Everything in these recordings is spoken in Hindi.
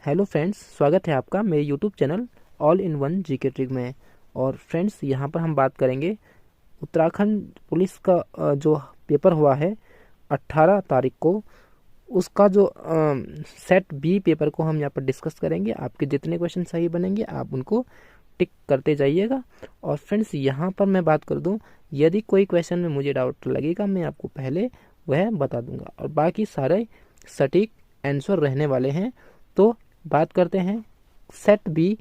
हेलो फ्रेंड्स, स्वागत है आपका मेरे YouTube channel all in one GK trick में। और फ्रेंड्स, यहाँ पर हम बात करेंगे उत्तराखंड पुलिस का जो पेपर हुआ है 18 तारीख को, उसका जो सेट बी पेपर को हम यहाँ पर डिस्कस करेंगे। आपके जितने क्वेश्चन सही बनेंगे आप उनको टिक करते जाइएगा। और फ्रेंड्स, यहाँ पर मैं बात कर दूँ, यदि कोई क्वेश्चन में मुझे डाउट लगेगा मैं आपको पहले वह बता दूंगा, और बाकी सारे सटीक आंसर रहने वाले हैं। तो बात करते हैं सेट बी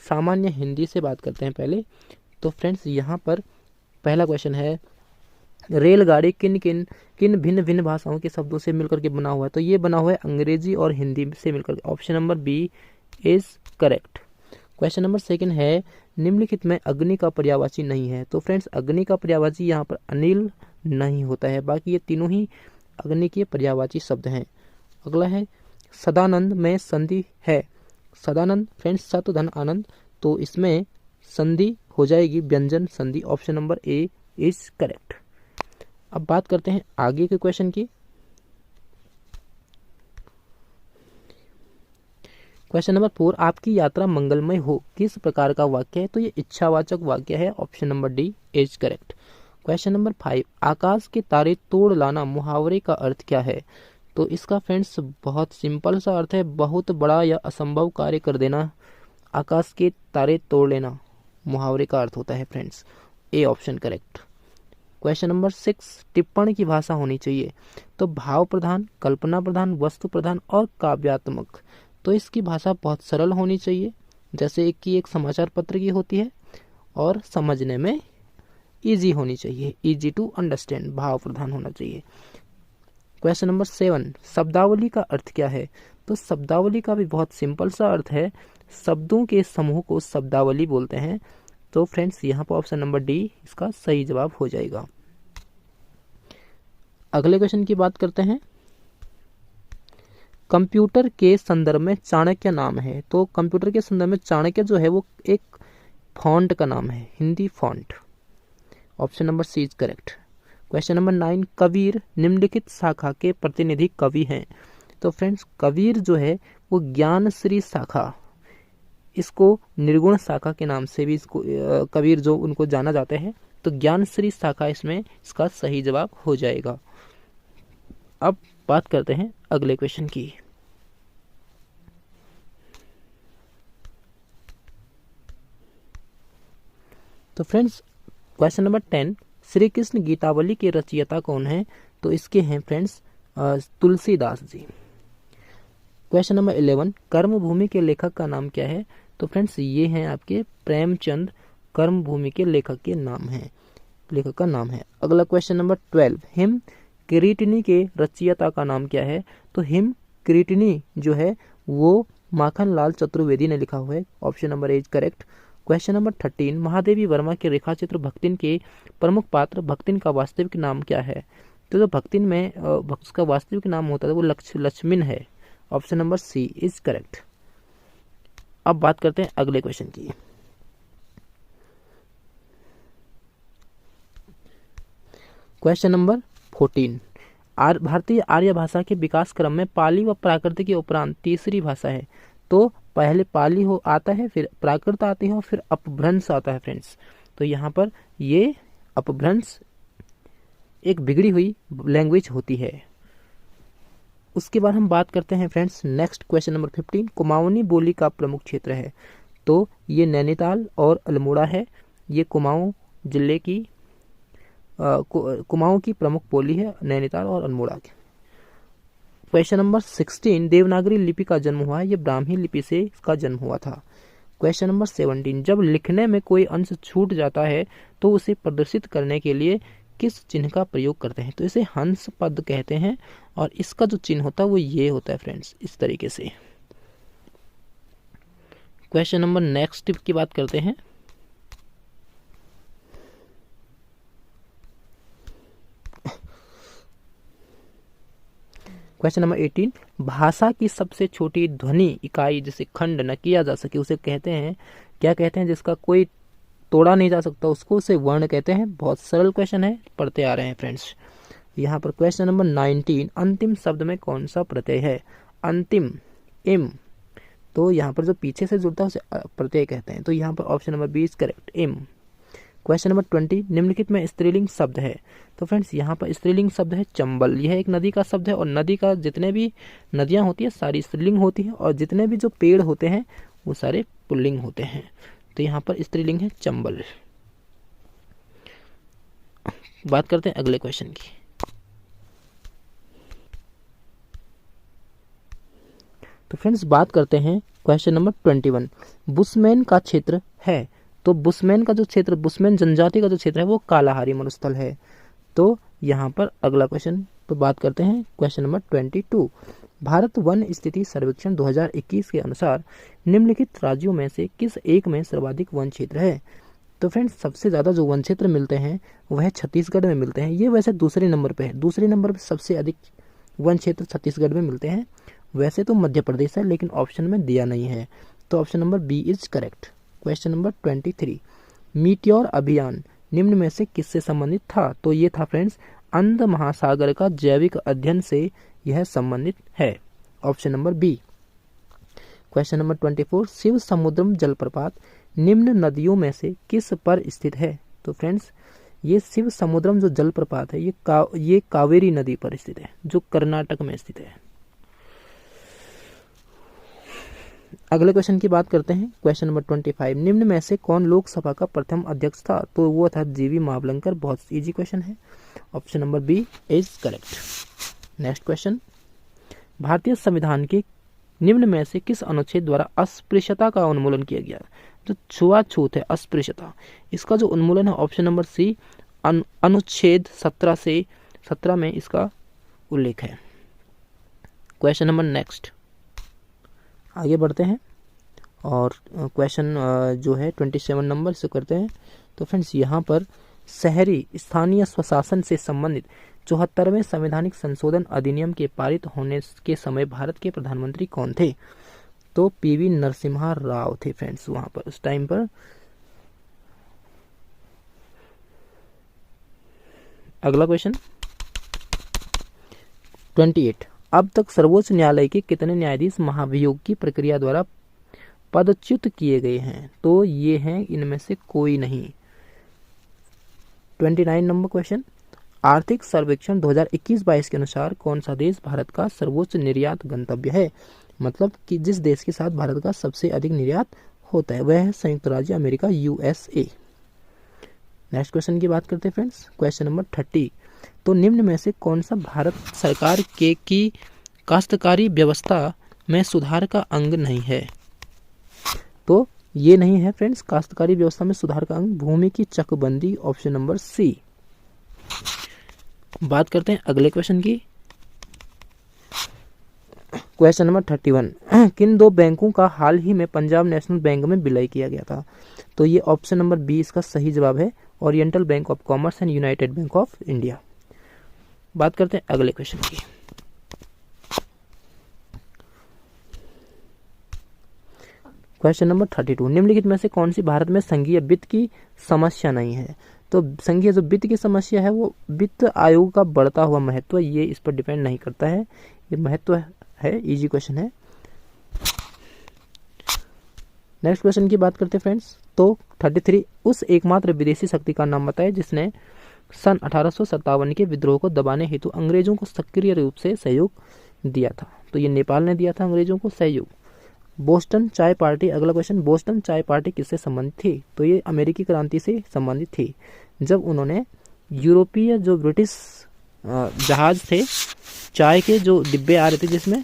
सामान्य हिंदी से बात करते हैं पहले। तो फ्रेंड्स, यहाँ पर पहला क्वेश्चन है, रेलगाड़ी किन भिन्न भिन्न भाषाओं के शब्दों से मिलकर के बना हुआ है? तो ये बना हुआ है अंग्रेजी और हिंदी से मिलकर। Option number B is correct. Question number second है, निम्नलिखित में अग्नि का पर्यायवाची नहीं है? तो फ्रेंड्स, अग्नि का पर्यायवाची यहाँ पर अनिल नहीं होता है, बाकी ये तीनों ही अग्नि के पर्यायवाची शब्द हैं। अगला है, सदानंद में संधि है? सदानंद फ्रेंड्स सत धन आनंद, तो इसमें संधि हो जाएगी व्यंजन संधि। Option number A is correct. अब बात करते हैं आगे के क्वेश्चन की। क्वेश्चन नंबर 4, आपकी यात्रा मंगलमय हो किस प्रकार का वाक्य है? तो ये इच्छावाचक वाक्य है। Option number D is correct. Question number 5, आकाश के तारे तोड़ लाना मुहावरे का अर्थ क्या है? तो इसका फ्रेंड्स बहुत सिंपल सा अर्थ है, बहुत बड़ा या असंभव कार्य कर देना। आकाश के तारे तोड़ लेना मुहावरे का अर्थ होता है friends. A option correct. Question number 6, टिप्पण की भाषा होनी चाहिए? तो भाव प्रधान, कल्पना प्रधान, वस्तु प्रधान और काव्यात्मक। तो इसकी भाषा बहुत सरल होनी चाहिए, जैसे कि एक समाचार पत्र की होती है, और समझने में इजी होनी चाहिए, इजी टू अंडरस्टैंड, भाव प्रधान होना चाहिए। क्वेश्चन नंबर 7, शब्दावली का अर्थ क्या है? तो शब्दावली का भी बहुत सिंपल सा अर्थ है, शब्दों के समूह को शब्दावली बोलते हैं। तो फ्रेंड्स, यहाँ पर ऑप्शन नंबर डी इसका सही जवाब हो जाएगा। अगले क्वेश्चन की बात करते हैं, कंप्यूटर के संदर्भ में चाणक्य नाम है? तो कंप्यूटर के संदर्भ में चाणक्य जो है वो एक फॉन्ट का नाम है, Hindi font. Option number C is correct. Question number 9, Kabir निम्नलिखित शाखा के प्रतिनिधि कवि हैं? तो फ्रेंड्स, कबीर जो है वो ज्ञानश्री शाखा, इसको निर्गुण शाखा के नाम से भी इसको कबीर जो उनको जाना जाते हैं, तो ज्ञानश्री शाखा इसमें इसका सही जवाब हो जाएगा। अब बात करते हैं अगले क्वेश्चन की। तो friends, question number 10, Shri Krishna Gitavali के रचयिता कौन है? तो इसके हैं friends Tulsidas ji. Question number 11, कर्मभूमि के लेखक का नाम क्या है? तो फ्रेंड्स, ये हैं आपके प्रेमचंद, कर्मभूमि के लेखक के नाम है, लेखक का नाम है। अगला क्वेश्चन नंबर 12, हिम किरीटिनी के रचयिता का नाम क्या है? तो हिम किरीटिनी जो है वो माखन लाल चतुर्वेदी ने लिखा हुआ है। Option number A is correct. Question number 13, Mahadevi Verma के रेखाचित्र भक्तिन के प्रमुख पात्र भक्तिन का वास्तविक नाम क्या है? तो जो भक्तिन में उसका वास्तविक नाम होता है वो लक्ष्मण है। Option number C is correct. अब बात करते हैं अगले क्वेश्चन की। क्वेश्चन नंबर 14, भारतीय आर्य भाषा के विकास क्रम में पाली व प्राकृत के उपरांत तीसरी भाषा है? तो पहले पाली हो आता है, फिर प्राकृत आती है, और फिर अपभ्रंश आता है फ्रेंड्स। तो यहाँ पर ये अपभ्रंश एक बिगड़ी हुई लैंग्वेज होती है। उसके बाद हम बात करते हैं friends next question number 15, Kumaoni बोली का प्रमुख क्षेत्र है? तो ये नैनीताल और अल्मोड़ा है। ये कुमाऊं जिले की कुमाऊं की प्रमुख बोली है, नैनीताल और अल्मोड़ा की। क्वेश्चन नंबर 16, देवनागरी लिपि का जन्म हुआ है? ये ब्राह्मी लिपि से इसका जन्म हुआ था। क्वेश्चन नंबर 17, जब लिखने में कोई अंश छूट जाता है तो उसे प्रदर्शित करने के लिए किस चिन्ह का प्रयोग करते हैं? तो इसे हंस पद कहते हैं, और इसका जो चिन्ह होता है वो ये होता है फ्रेंड्स, इस तरीके से। क्वेश्चन नंबर नेक्स्ट की बात करते हैं। क्वेश्चन नंबर 18, भाषा की सबसे छोटी ध्वनि इकाई जिसे खंड न किया जा सके उसे कहते हैं, क्या कहते हैं? जिसका कोई तोड़ा नहीं जा सकता उसको उसे वर्ण कहते हैं। बहुत सरल क्वेश्चन है, पढ़ते आ रहे हैं फ्रेंड्स। यहाँ पर क्वेश्चन नंबर 19, अंतिम शब्द में कौन सा प्रत्यय है? अंतिम, इम, तो यहाँ पर जो पीछे से जुड़ता है उसे प्रत्यय कहते हैं। तो यहाँ पर option number B is correct, um. Question number 20, निम्नलिखित में स्त्रीलिंग शब्द है। तो फ्रेंड्स यहाँ पर स्त्रीलिंग शब्द है चंबल। यह एक नदी का शब्द है और नदी का जितने भी नदियाँ होती है सारी स्त्रीलिंग होती है और जितने भी जो पेड़ होते हैं वो सारे पुल्लिंग होते हैं। तो यहाँ पर स्त्रीलिंग है चंबल। बात करते हैं अगले क्वेश्चन की। तो फ्रेंड्स बात करते हैं क्वेश्चन नंबर 21, बुशमैन का क्षेत्र है। तो बुशमैन का जो क्षेत्र, बुशमैन जनजाति का जो क्षेत्र है वो कालाहारी मरुस्थल है। तो यहाँ पर अगला क्वेश्चन पर बात करते हैं क्वेश्चन नंबर 22, भारत वन स्थिति सर्वेक्षण 2021 के अनुसार निम्नलिखित राज्यों में से किस एक में सर्वाधिक वन क्षेत्र है। तो फ्रेंड्स सबसे ज़्यादा जो वन क्षेत्र मिलते हैं वह छत्तीसगढ़ में मिलते हैं। ये वैसे दूसरे नंबर पे है, दूसरे नंबर पे सबसे अधिक वन क्षेत्र छत्तीसगढ़ में मिलते हैं। वैसे तो मध्य प्रदेश है लेकिन ऑप्शन में दिया नहीं है, तो option number B is correct. Question number 23, meteor अभियान निम्न में से किससे संबंधित था। तो ये था फ्रेंड्स अंध महासागर का जैविक अध्ययन से यह संबंधित है, option number B. Question number 24, Shiva Samudram जलप्रपात निम्न नदियों में से किस पर स्थित है। तो फ्रेंड्स ये शिव समुद्रम जो जलप्रपात है ये कावेरी नदी पर स्थित है जो कर्नाटक में स्थित है। अगले क्वेश्चन की बात करते हैं। क्वेश्चन नंबर 25, निम्न में से कौन लोकसभा का प्रथम अध्यक्ष था। तो वो था जीवी मावलंकर। बहुत इजी क्वेश्चन है, option number B is correct. Next question, भारतीय संविधान के निम्न में से किस अनुच्छेद द्वारा अस्पृश्यता का उन्मूलन किया गया। जो छुआछूत है, अस्पृश्यता, इसका जो उन्मूलन है ऑप्शन नंबर सी अनुच्छेद 17 में इसका उल्लेख है। क्वेश्चन नंबर नेक्स्ट, आगे बढ़ते हैं और क्वेश्चन जो है 27 नंबर से करते हैं। तो फ्रेंड्स यहाँ पर शहरी स्थानीय स्वशासन से संबंधित 74वें संवैधानिक संशोधन अधिनियम के पारित होने के समय भारत के प्रधानमंत्री कौन थे। तो पीवी नरसिम्हा राव थे फ्रेंड्स वहां पर उस टाइम पर। अगला क्वेश्चन 28, अब तक सर्वोच्च न्यायालय के कितने न्यायाधीश महाभियोग की प्रक्रिया द्वारा पदच्युत किए गए हैं। तो ये हैं इनमें से कोई नहीं। 29 नंबर क्वेश्चन, आर्थिक सर्वेक्षण 2021-22 के अनुसार कौन सा देश भारत का सर्वोच्च निर्यात गंतव्य है। मतलब कि जिस देश के साथ भारत का सबसे अधिक निर्यात होता है वह है संयुक्त राज्य अमेरिका, यूएसए। नेक्स्ट क्वेश्चन की बात करते हैं फ्रेंड्स। क्वेश्चन नंबर 30, तो निम्न में से कौन सा भारत सरकार के की काश्तकारी व्यवस्था में सुधार का अंग नहीं है। तो ये नहीं है फ्रेंड्स काश्तकारी व्यवस्था में सुधार का अंग भूमि की चकबंदी, ऑप्शन नंबर सी। बात करते हैं अगले क्वेश्चन की। क्वेश्चन नंबर 31, किन दो बैंकों का हाल ही में पंजाब नेशनल बैंक में विलय किया गया था। तो ये ऑप्शन नंबर बी इसका सही जवाब है, oriental bank of commerce and United bank of India. बात करते हैं अगले क्वेश्चन की। क्वेश्चन नंबर 32, निम्नलिखित में से कौन सी भारत में संघीय वित्त की समस्या नहीं है। तो संघीय जो वित्त की समस्या है वो वित्त आयोग का बढ़ता हुआ महत्व, ये इस पर डिपेंड नहीं करता है, ये महत्व है, इजी क्वेश्चन है। नेक्स्ट क्वेश्चन की बात करते हैं फ्रेंड्स। तो 33, उस एकमात्र विदेशी शक्ति का नाम बताएं जिसने सन 1857 के विद्रोह को दबाने हेतु अंग्रेजों को सक्रिय रूप से सहयोग दिया था। तो ये नेपाल ने दिया था अंग्रेजों को सहयोग। बोस्टन चाय पार्टी, अगला क्वेश्चन, बोस्टन चाय पार्टी किससे संबंधित थी। तो ये अमेरिकी क्रांति से संबंधित थी, जब उन्होंने यूरोपीय जो ब्रिटिश जहाज थे, चाय के जो डिब्बे आ रहे थे जिसमें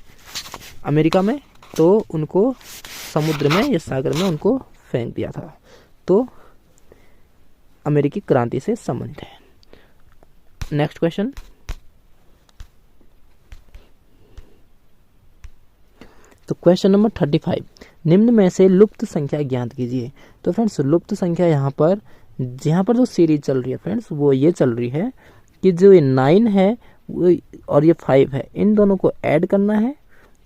अमेरिका में, तो उनको समुद्र में या सागर में उनको फेंक दिया था। तो अमेरिकी क्रांति से संबंधित है। नेक्स्ट क्वेश्चन, तो क्वेश्चन नंबर 35, निम्न में से लुप्त संख्या ज्ञात कीजिए। तो फ्रेंड्स लुप्त संख्या यहाँ पर जो सीरीज चल रही है फ्रेंड्स वो ये चल रही है कि जो ये 9 है और ये 5 है, इन दोनों को ऐड करना है,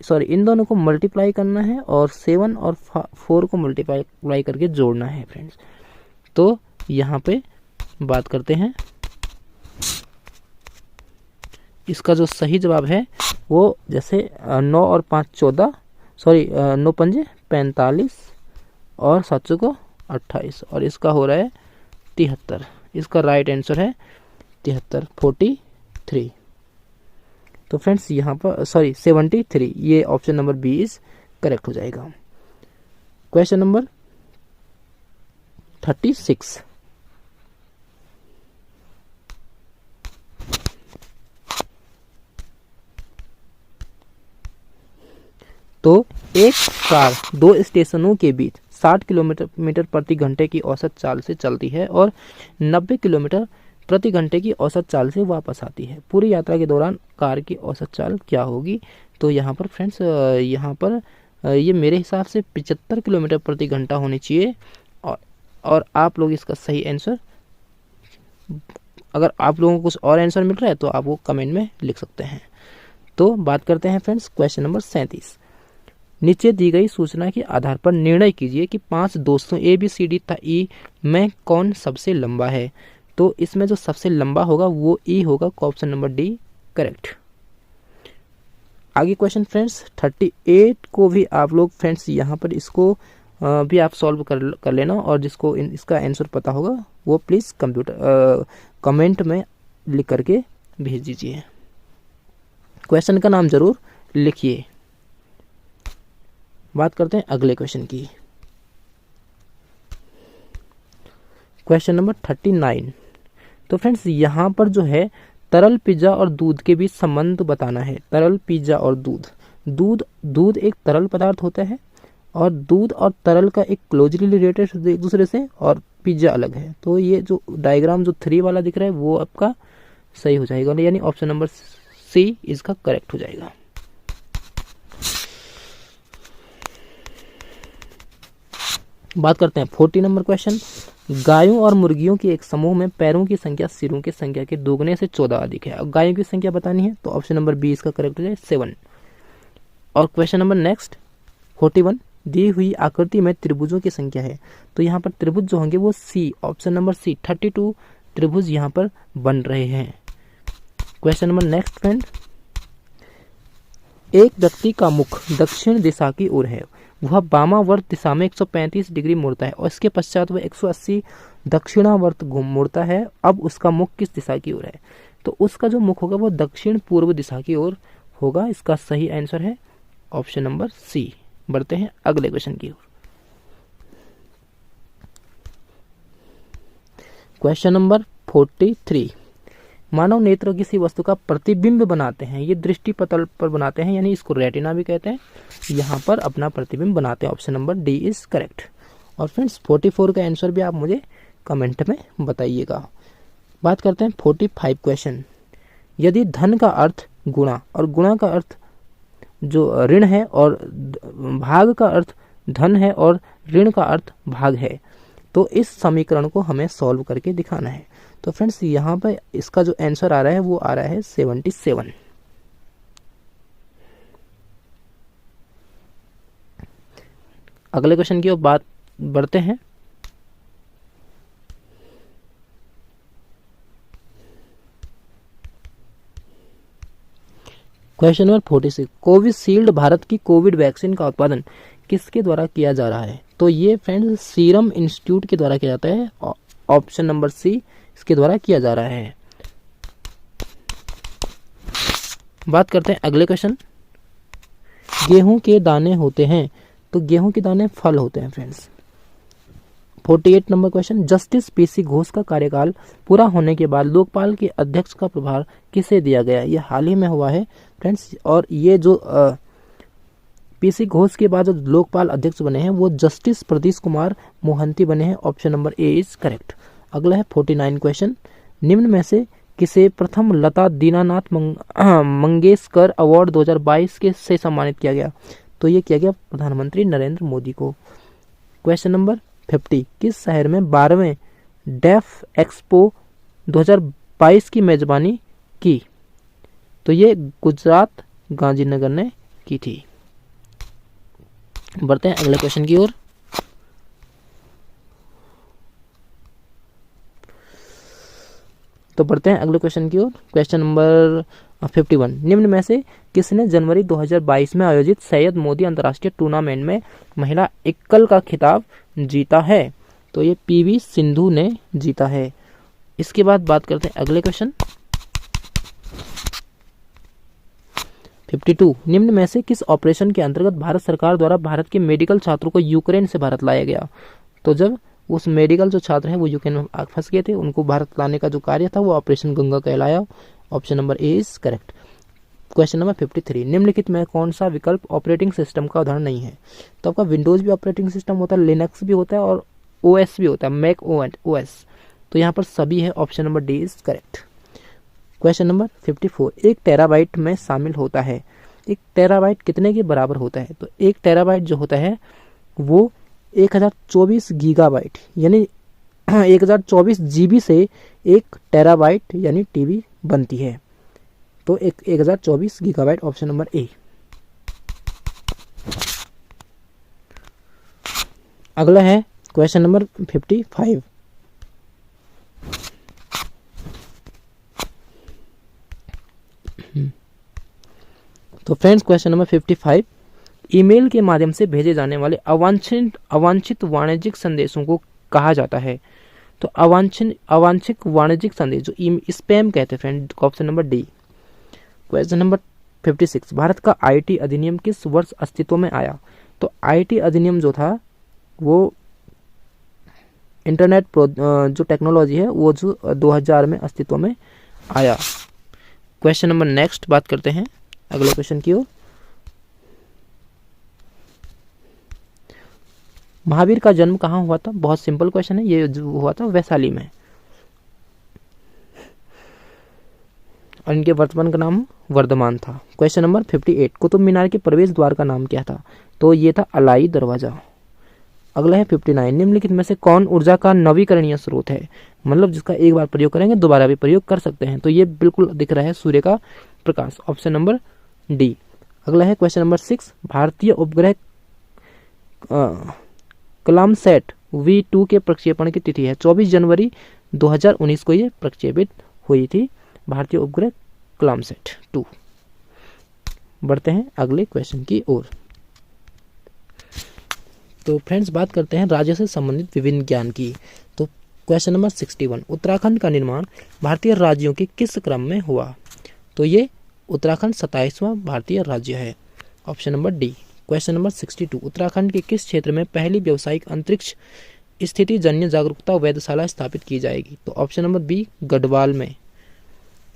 इन दोनों को मल्टीप्लाई करना है और 7 और 4 को मल्टीप्लाई करके जोड़ना है फ्रेंड्स। तो यहाँ पे बात करते हैं, इसका जो सही जवाब है वो जैसे 9 और 5 14, सॉरी 9 पंजे 45 और 7 को 28 और इसका हो रहा है 73। इसका राइट आंसर है 73, 43। तो फ्रेंड्स यहाँ पर सॉरी 73, ये option number B is correct हो जाएगा। Question number 36। तो एक कार दो स्टेशनों के बीच 60 किलोमीटर प्रति घंटे की औसत चाल से चलती है और 90 किलोमीटर प्रति घंटे की औसत चाल से वापस आती है। पूरी यात्रा के दौरान कार की औसत चाल क्या होगी? तो यहाँ पर फ्रेंड्स यहाँ पर ये मेरे हिसाब से 75 किलोमीटर प्रति घंटा होनी चाहिए। और आप लोग इसका सही आंसर, अगर आप लोगों को कुछ और आंसर मिल रहा है तो आप वो कमेंट में लिख सकते हैं। तो बात करते हैं फ्रेंड्स क्वेश्चन नंबर 37। नीचे दी गई सूचना के आधार पर निर्णय कीजिए कि 5 दोस्तों ए बी सी डी तथा ई में कौन सबसे लंबा है। तो इसमें जो सबसे लंबा होगा वो ई होगा, ऑप्शन नंबर डी करेक्ट। आगे क्वेश्चन फ्रेंड्स 38 को भी आप लोग फ्रेंड्स यहाँ पर इसको भी आप सॉल्व कर लेना, और जिसको इसका आंसर पता होगा वो प्लीज़ कमेंट में लिख करके भेज दीजिए। क्वेश्चन का नाम जरूर लिखिए। बात करते हैं अगले क्वेश्चन की। Question number 39। तो फ्रेंड्स यहाँ पर जो है तरल पिज्जा और दूध के बीच संबंध बताना है। तरल पिज्जा और दूध एक तरल पदार्थ होता है और दूध और तरल का एक क्लोजली रिलेटेड एक दूसरे से, और पिज्जा अलग है। तो ये जो डायग्राम जो 3 वाला दिख रहा है वो आपका सही हो जाएगा, यानी ऑप्शन नंबर सी इसका करेक्ट हो जाएगा। बात करते हैं 40 नंबर क्वेश्चन। गायों और मुर्गियों के एक समूह में पैरों की संख्या सिरों की संख्या के दोगुने से 14 अधिक है। अब गायों की संख्या बतानी है तो ऑप्शन नंबर बी इसका करेक्ट हो जाए 7। और क्वेश्चन नंबर नेक्स्ट 41। दी हुई आकृति में त्रिभुजों की संख्या है। तो यहाँ पर त्रिभुज जो होंगे वो सी, ऑप्शन नंबर सी 32 त्रिभुज यहाँ पर बन रहे हैं। क्वेश्चन नंबर नेक्स्ट फ्रेंड, एक व्यक्ति का मुख दक्षिण दिशा की ओर है, वह वामावर्त दिशा में 135 डिग्री मुड़ता है और इसके पश्चात वह 180 दक्षिणावर्त मुड़ता है। अब उसका मुख किस दिशा की ओर है? तो उसका जो मुख होगा वो दक्षिण पूर्व दिशा की ओर होगा। इसका सही आंसर है ऑप्शन नंबर सी। बढ़ते हैं अगले क्वेश्चन की ओर। Question number 43। मानव नेत्र किसी वस्तु का प्रतिबिंब बनाते हैं, ये दृष्टि पटल पर बनाते हैं, यानी इसको रेटिना भी कहते हैं। यहाँ पर अपना प्रतिबिंब बनाते हैं, option number D is correct. और फ्रेंड्स 44 का आंसर भी आप मुझे कमेंट में बताइएगा। बात करते हैं 45 क्वेश्चन। यदि धन का अर्थ गुणा और गुणा का अर्थ जो ऋण है और भाग का अर्थ धन है और ऋण का अर्थ भाग है, तो इस समीकरण को हमें सॉल्व करके दिखाना है। तो फ्रेंड्स यहाँ पर इसका जो आंसर आ रहा है वो आ रहा है 77। अगले क्वेश्चन की ओर बात बढ़ते हैं। Question number 46। कोविशील्ड भारत की कोविड वैक्सीन का उत्पादन किसके द्वारा किया जा रहा है? तो ये फ्रेंड्स सीरम इंस्टीट्यूट के द्वारा किया जाता है, ऑप्शन नंबर सी इसके द्वारा किया जा रहा है। बात करते हैं अगले क्वेश्चन। गेहूं के दाने होते हैं, तो गेहूं के दाने फल होते हैं friends. 48 number question. Justice PC Ghosh का कार्यकाल पूरा होने के बाद लोकपाल के अध्यक्ष का प्रभार किसे दिया गया? ये हाल ही में हुआ है फ्रेंड्स, और ये जो पीसी घोष के बाद जो लोकपाल अध्यक्ष बने हैं वो जस्टिस प्रदीश कुमार मोहंती बने हैं, option number A is correct. अगला है 49 क्वेश्चन। निम्न में से किसे प्रथम लता दीनानाथ मंगेशकर अवार्ड 2022 के से सम्मानित किया गया? तो ये किया गया प्रधानमंत्री नरेंद्र मोदी को। Question number 50। किस शहर में 12वें डेफ एक्सपो 2022 की मेजबानी की? तो ये गुजरात गांधीनगर ने की थी। बढ़ते हैं अगले क्वेश्चन की ओर। तो बढ़ते हैं अगले क्वेश्चन की ओर। क्वेश्चन नंबर 51 निम्न में से किसने जनवरी 2022 में आयोजित सैयद मोदी अंतर्राष्ट्रीय टूर्नामेंट में महिला एकल का खिताब जीता है? तो ये पीवी सिंधु ने जीता है। इसके बाद बात करते हैं अगले क्वेश्चन 52 निम्न में से किस ऑपरेशन के अंतर्गत भारत सरकार द्वारा भारत के मेडिकल छात्रों को यूक्रेन से भारत लाया गया? तो जब उस मेडिकल जो छात्र हैं वो यूक्रेन में फंस गए थे, उनको भारत लाने का जो कार्य था वो ऑपरेशन गंगा कहलाया। Option number A is correct. Question number 53 निम्नलिखित में कौन सा विकल्प ऑपरेटिंग सिस्टम का उदाहरण नहीं है? तो आपका विंडोज भी ऑपरेटिंग सिस्टम होता है, लिनक्स भी होता है और ओएस भी होता है, मैक ओएस। तो यहाँ पर सभी है, option number D is correct. Question number 54 1 terabyte में शामिल होता है। 1 टेराबाइट कितने के बराबर होता है? तो 1 टेराबाइट जो होता है वो 1024 गीगाबाइट यानी 1024 जीबी से 1 टेराबाइट यानी टीबी बनती है। तो 1024 गीगाबाइट, ऑप्शन नंबर ए। अगला है क्वेश्चन नंबर 55 तो फ्रेंड्स क्वेश्चन नंबर 55 ईमेल के माध्यम से भेजे जाने वाले अवांछित वाणिज्यिक संदेशों को कहा जाता है? तो अवांछित वाणिज्यिक संदेश जो स्पैम कहते हैं friend, option number D. Question number 56 Bharat का आईटी अधिनियम किस वर्ष अस्तित्व में आया? तो आईटी अधिनियम जो था वो इंटरनेट जो टेक्नोलॉजी है वो जो 2000 में अस्तित्व में आया। क्वेश्चन नंबर नेक्स्ट बात करते हैं अगले क्वेश्चन की ओर। महावीर का जन्म कहाँ हुआ था? बहुत सिंपल क्वेश्चन है, ये जो हुआ था वैशाली में। और इनके वर्तमान का नाम वर्धमान था। क्वेश्चन नंबर 58 कुतुब मीनार के प्रवेश द्वार का नाम क्या था? तो ये था अलाई दरवाजा। अगला है 59 निम्नलिखित में से कौन ऊर्जा का नवीकरणीय स्रोत है? मतलब जिसका एक बार प्रयोग करेंगे दोबारा भी प्रयोग कर सकते हैं। तो ये बिल्कुल दिख रहा है सूर्य का प्रकाश, ऑप्शन नंबर डी। अगला है क्वेश्चन नंबर 6 भारतीय उपग्रह कलामसैट V2 के प्रक्षेपण की तिथि है? 24 जनवरी 2019 को ये प्रक्षेपित हुई थी, भारतीय उपग्रह कलामसैट 2। बढ़ते हैं अगले क्वेश्चन की ओर। तो फ्रेंड्स बात करते हैं राज्य से संबंधित विभिन्न ज्ञान की। तो क्वेश्चन नंबर 61 उत्तराखंड का निर्माण भारतीय राज्यों के किस क्रम में हुआ? तो ये उत्तराखंड 27वां भारतीय राज्य है, option number D. Question number 62 Uttarakhand के किस क्षेत्र में पहली व्यावसायिक अंतरिक्ष स्थिति जन्य जागरूकता वेधशाला स्थापित की जाएगी? तो ऑप्शन नंबर बी गढ़वाल में।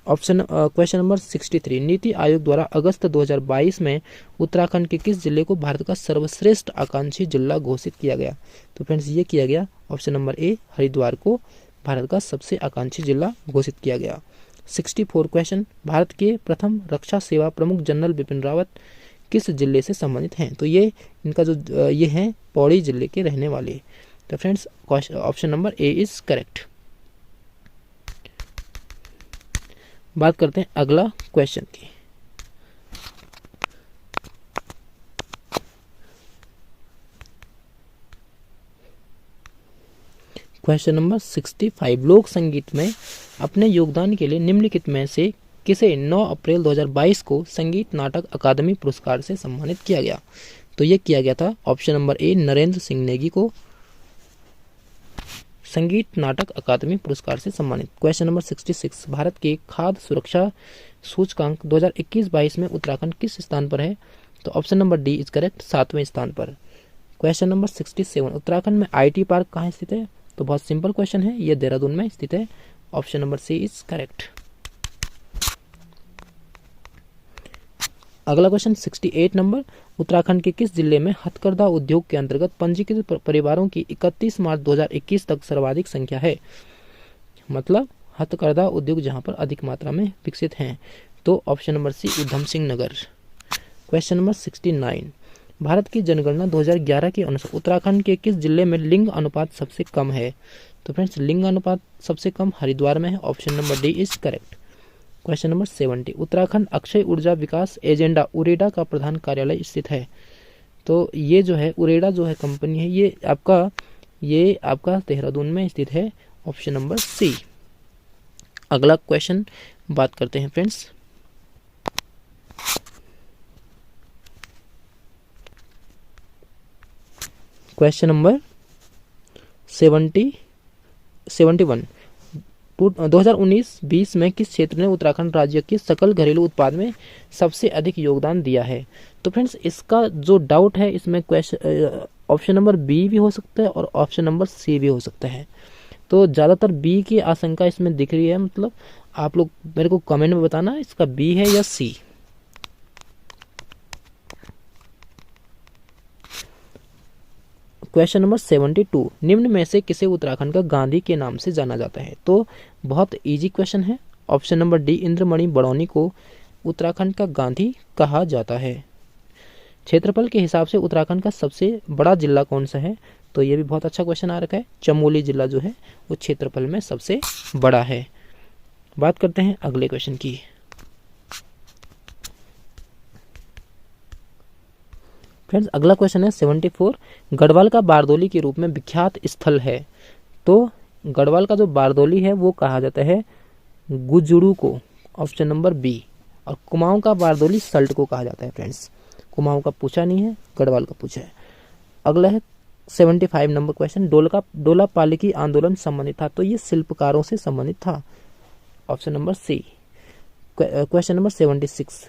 क्वेश्चन नंबर 63 नीति आयोग द्वारा अगस्त 2022 में उत्तराखंड के किस जिले को भारत का सर्वश्रेष्ठ आकांक्षी जिला घोषित किया गया? तो फ्रेंड्स ये किया गया ऑप्शन नंबर ए हरिद्वार को भारत का सबसे आकांक्षी जिला घोषित किया गया। 64 क्वेश्चन भारत के प्रथम रक्षा सेवा प्रमुख जनरल बिपिन रावत किस जिले से संबंधित हैं? तो ये इनका जो ये हैं पौड़ी जिले के रहने वाले। तो friends option number A is correct. बात करते हैं अगला क्वेश्चन की। क्वेश्चन नंबर 65 लोक संगीत में अपने योगदान के लिए निम्नलिखित में से किसे 9 अप्रैल 2022 को संगीत नाटक अकादमी पुरस्कार से सम्मानित किया गया? तो यह किया गया था ऑप्शन नंबर ए नरेंद्र सिंह नेगी को संगीत नाटक अकादमी पुरस्कार से सम्मानित। क्वेश्चन नंबर 66 भारत के खाद्य सुरक्षा सूचकांक 2021-22 में उत्तराखंड किस स्थान पर है? तो option number D is correct, 7वें स्थान पर। क्वेश्चन नंबर 67 उत्तराखंड में आईटी पार्क कहाँ स्थित है? तो बहुत सिंपल क्वेश्चन है, यह देहरादून में स्थित है, option number C is correct. अगला क्वेश्चन 68 नंबर उत्तराखंड के किस जिले में हथकरघा उद्योग के अंतर्गत पंजीकृत परिवारों की 31 मार्च 2021 तक सर्वाधिक संख्या है? मतलब हथकरघा उद्योग जहां पर अधिक मात्रा में विकसित हैं। तो ऑप्शन नंबर सी उधम सिंह नगर। क्वेश्चन नंबर 69 भारत की जनगणना 2011 के अनुसार उत्तराखंड के किस जिले में लिंग अनुपात सबसे कम है? तो फ्रेंड्स लिंग अनुपात सबसे कम हरिद्वार में है, option number D is correct. Question number 70 Uttarakhand Akshay ऊर्जा विकास एजेंडा उरेडा का प्रधान कार्यालय स्थित है? तो ये जो है उरेडा जो है कंपनी है ये आपका देहरादून में स्थित है, ऑप्शन नंबर सी। अगला क्वेश्चन बात करते हैं फ्रेंड्स क्वेश्चन नंबर 71 2019-20 में किस क्षेत्र ने उत्तराखंड राज्य के सकल घरेलू उत्पाद में सबसे अधिक योगदान दिया है? तो फ्रेंड्स इसका जो डाउट है इसमें क्वेश्चन ऑप्शन नंबर बी भी हो सकता है और ऑप्शन नंबर सी भी हो सकता है। तो ज़्यादातर बी की आशंका इसमें दिख रही है, मतलब आप लोग मेरे को कमेंट में बताना इसका बी है या सी। क्वेश्चन नंबर 72 निम्न में से किसे उत्तराखंड का गांधी के नाम से जाना जाता है? तो बहुत इजी क्वेश्चन है। Option number D Indramani Badauni को उत्तराखंड का गांधी कहा जाता है। क्षेत्रफल के हिसाब से उत्तराखंड का सबसे बड़ा जिला कौन सा है? तो ये भी बहुत अच्छा क्वेश्चन आ रखा है। चमोली जिला जो है वो क्षेत्रफल में सबसे बड़ा है। बात करते हैं अगले क्वेश्चन की। फ्रेंड्स अगला क्वेश्चन है 74 गढ़वाल का बारदोली के रूप में विख्यात स्थल है। तो गढ़वाल का जो बारदोली है वो कहा जाता है गुजुड़ू को, ऑप्शन नंबर बी। और कुमाऊं का बारदोली सल्ट को कहा जाता है। फ्रेंड्स कुमाऊं का पूछा नहीं है, गढ़वाल का पूछा है। अगला है 75 नंबर क्वेश्चन डोला पालिकी आंदोलन संबंधित था। तो ये शिल्पकारों से संबंधित था, option number C. Question number 76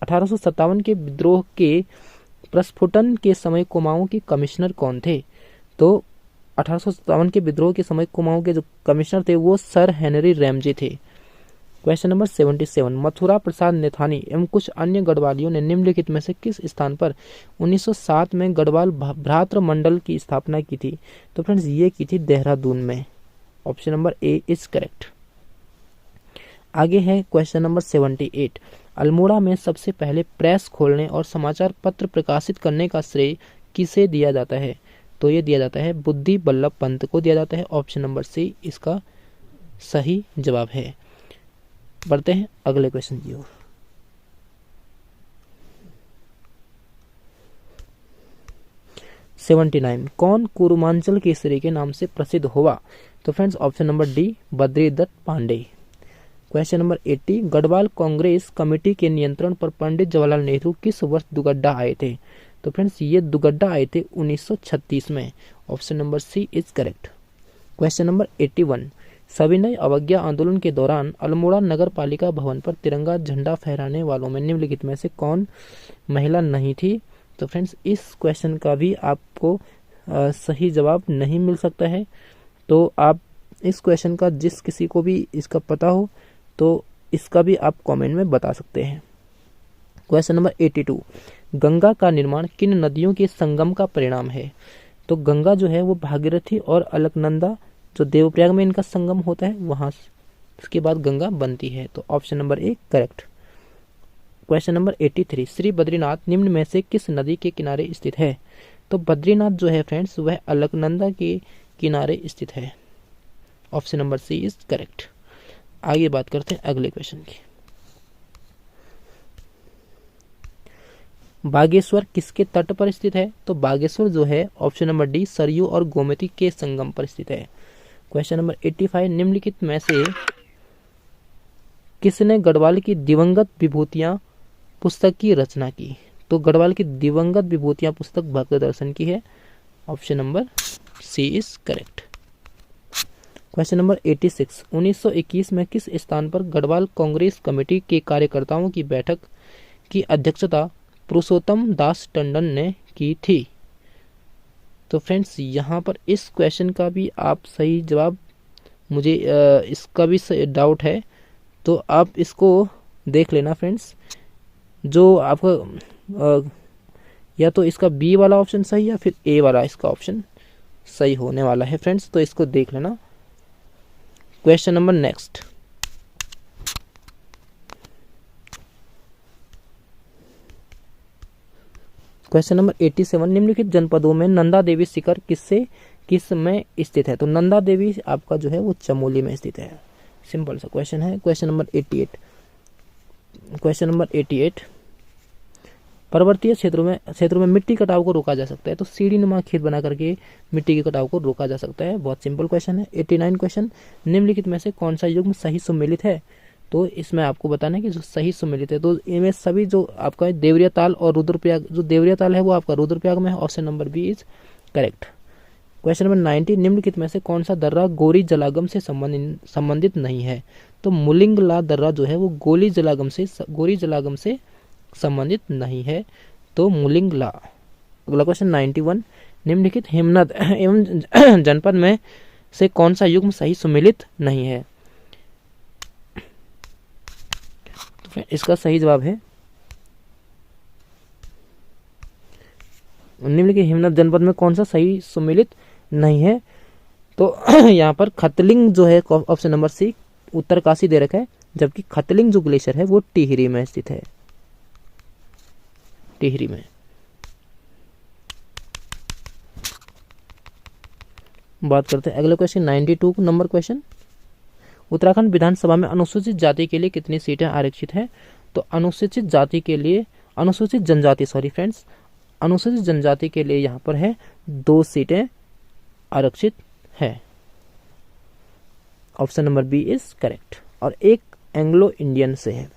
1857 के विद्रोह के प्रस्फुटन के समय कुमाऊं के कमिश्नर कौन थे? तो 1857 के विद्रोह के समय कुमाऊं के जो कमिश्नर थे वो सर हेनरी रैमजे थे। क्वेश्चन नंबर 77 मथुरा प्रसाद नेथानी एवं कुछ अन्य गढ़वालियों ने निम्नलिखित में से किस स्थान पर 1907 में गढ़वाल भ्रातृ मंडल की स्थापना की थी? तो फ्रेंड्स ये की थी देहरादून में, option number A is correct. आगे है क्वेश्चन नंबर 78 अल्मोड़ा में सबसे पहले प्रेस खोलने और समाचार पत्र प्रकाशित करने का श्रेय किसे दिया जाता है? तो ये दिया जाता है बुद्धि बल्लभ पंत को दिया जाता है, ऑप्शन नंबर सी इसका सही जवाब है। बढ़ते हैं अगले क्वेश्चन की ओर। $79 कौन कुरुमांचल केसरी के नाम से प्रसिद्ध हुआ? तो friends option number D Badridatt Pande. Question number 80 Garhwal Congress committee के नियंत्रण पर पंडित जवाहरलाल नेहरू किस वर्ष दुगड्डा आए थे? तो फ्रेंड्स ये दुगड्डा आए थे 1936 में, option number C is correct. Question number 81 सविनय अवज्ञा आंदोलन के दौरान अल्मोड़ा नगर पालिका भवन पर तिरंगा झंडा फहराने वालों में निम्नलिखित में से कौन महिला नहीं थी? तो फ्रेंड्स इस क्वेश्चन का भी आपको सही जवाब नहीं मिल सकता है। तो आप इस क्वेश्चन का जिस किसी को भी इसका पता हो तो इसका भी आप कमेंट में बता सकते हैं। क्वेश्चन नंबर 82 गंगा का निर्माण किन नदियों के संगम का परिणाम है? तो गंगा जो है वो भागीरथी और अलकनंदा जो देवप्रयाग में इनका संगम होता है वहां उसके बाद गंगा बनती है, तो option number A correct. Question number 83 Shri Badrinath निम्न में से किस नदी के किनारे स्थित है? तो बद्रीनाथ जो है फ्रेंड्स वह अलकनंदा के किनारे स्थित है, option number C is correct. आगे बात करते हैं अगले क्वेश्चन की। बागेश्वर किसके तट पर स्थित है? तो बागेश्वर जो है ऑप्शन नंबर डी सरयू और गोमती के संगम पर स्थित है। क्वेश्चन नंबर 85 निम्नलिखित में से किसने गढ़वाल की दिवंगत विभूतियां पुस्तक की रचना की? तो गढ़वाल की दिवंगत विभूतियां पुस्तक भक्त दर्शन की है, option number C is correct. Question number 86 1921 में किस स्थान पर गढ़वाल कांग्रेस कमेटी के कार्यकर्ताओं की बैठक की अध्यक्षता पुरुषोत्तम दास टंडन ने की थी? तो फ्रेंड्स यहाँ पर इस क्वेश्चन का भी आप सही जवाब, मुझे इसका भी डाउट है तो आप इसको देख लेना फ्रेंड्स। जो आपका या तो इसका बी वाला ऑप्शन सही या फिर ए वाला इसका ऑप्शन सही होने वाला है फ्रेंड्स, तो इसको देख लेना। Question number next question number 87 निम्नलिखित जनपदों में नंदा देवी शिखर किस में स्थित है? तो नंदा देवी आपका जो है वो चमोली में स्थित है, सिंपल सा क्वेश्चन है। क्वेश्चन नंबर 88 पर्वतीय क्षेत्रों में मिट्टी कटाव को रोका जा सकता है, तो सीढ़ी नुमा खेत बना करके मिट्टी के कटाव को रोका जा सकता है, बहुत सिंपल क्वेश्चन है। 89 क्वेश्चन निम्नलिखित में से कौन सा युग्म सही सुमेलित है? तो इसमें आपको बताना है कि जो सही सुमेलित है, तो इनमें सभी जो आपका देवरिया ताल और रुद्रप्रयाग, जो देवरिया ताल है वो आपका रुद्रप्रयाग में है, option number B is correct. Question number 90, निम्नलिखित में से कौन सा दर्रा गोरी जलागम से संबंधित नहीं है? तो मुलिंगला दर्रा जो है वो गोरी जलागम से संबंधित नहीं है, तो मुलिंगला। अगला क्वेश्चन 91, निम्नलिखित हिमनद एवं जनपद में से कौन सा युग्म सही सुमेलित नहीं है? तो इसका सही जवाब है निम्नलिखित हिमनद जनपद में कौन सा सही सुमेलित नहीं है? तो यहाँ पर खतलिंग जो है ऑप्शन नंबर सी उत्तरकाशी दे रखा है, जबकि खतलिंग जो ग्लेशियर है वो टिहरी में स्थित है, टिहरी में। बात करते हैं अगले क्वेश्चन 92 नंबर क्वेश्चन, उत्तराखंड विधानसभा में अनुसूचित जाति के लिए कितनी सीटें आरक्षित हैं? तो अनुसूचित जनजाति के लिए यहाँ पर है 2 सीटें आरक्षित है। Option number B is correct, और एक एंग्लो इंडियन से है।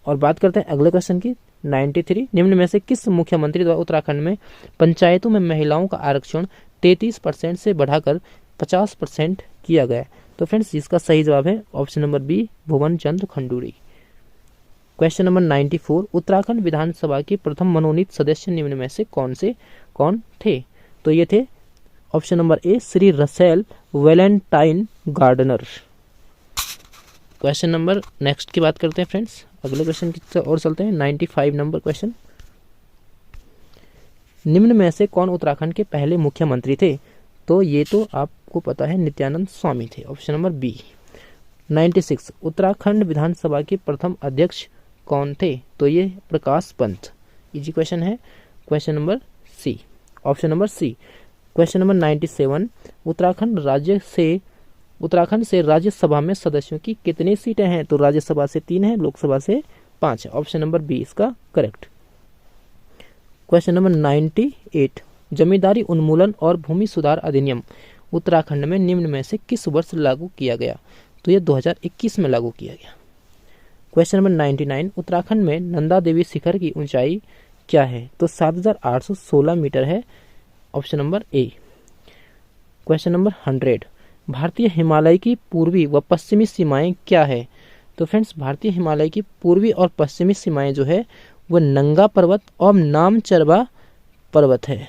और बात करते हैं अगले क्वेश्चन की 93, निम्न में से किस मुख्यमंत्री द्वारा उत्तराखंड में पंचायतों में महिलाओं का आरक्षण 33% से बढ़ाकर 50% किया गया? तो फ्रेंड्स इसका सही जवाब है ऑप्शन नंबर बी भुवन चंद्र खंडूरी। क्वेश्चन नंबर 94, उत्तराखंड विधानसभा के प्रथम मनोनीत सदस्य निम्न में से कौन थे? तो ये थे option number A Shri Russell Valentine Gardner. Question number next की बात करते हैं फ्रेंड्स, अगले क्वेश्चन की और चलते हैं। 95 नंबर क्वेश्चन, निम्न में से कौन उत्तराखंड के पहले मुख्यमंत्री थे? तो ये तो आपको पता है नित्यानंद स्वामी थे, ऑप्शन नंबर बी। 96, उत्तराखंड विधानसभा के प्रथम अध्यक्ष कौन थे? तो ये प्रकाश पंत। इजी क्वेश्चन है, question number C, option number C. Question number 97, Uttarakhand से राज्यसभा में सदस्यों की कितनी सीटें हैं? तो राज्यसभा से 3 है, लोकसभा से 5 है, ऑप्शन नंबर बी इसका करेक्ट। क्वेश्चन नंबर 98, जमींदारी उन्मूलन और भूमि सुधार अधिनियम उत्तराखंड में निम्न में से किस वर्ष लागू किया गया? तो ये 2021 में लागू किया गया। क्वेश्चन नंबर 99, उत्तराखंड में नंदा देवी शिखर की ऊंचाई क्या है? तो 7816 मीटर है, ऑप्शन नंबर ए। क्वेश्चन नंबर 100, भारतीय हिमालय की पूर्वी व पश्चिमी सीमाएं क्या है? तो फ्रेंड्स भारतीय हिमालय की पूर्वी और पश्चिमी सीमाएं जो है वो नंगा पर्वत और नामचरबा पर्वत है,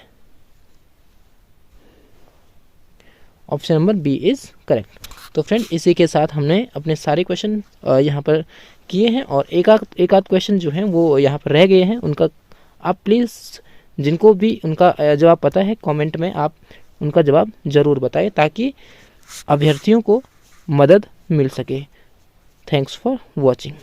option number B is correct. तो फ्रेंड इसी के साथ हमने अपने सारे क्वेश्चन यहाँ पर किए हैं, और एक आध क्वेश्चन जो हैं वो यहाँ पर रह गए हैं, उनका आप प्लीज़ जिनको भी उनका जवाब पता है कमेंट में आप उनका जवाब ज़रूर बताएं, ताकि अभ्यर्थियों को मदद मिल सके। Thanks for watching.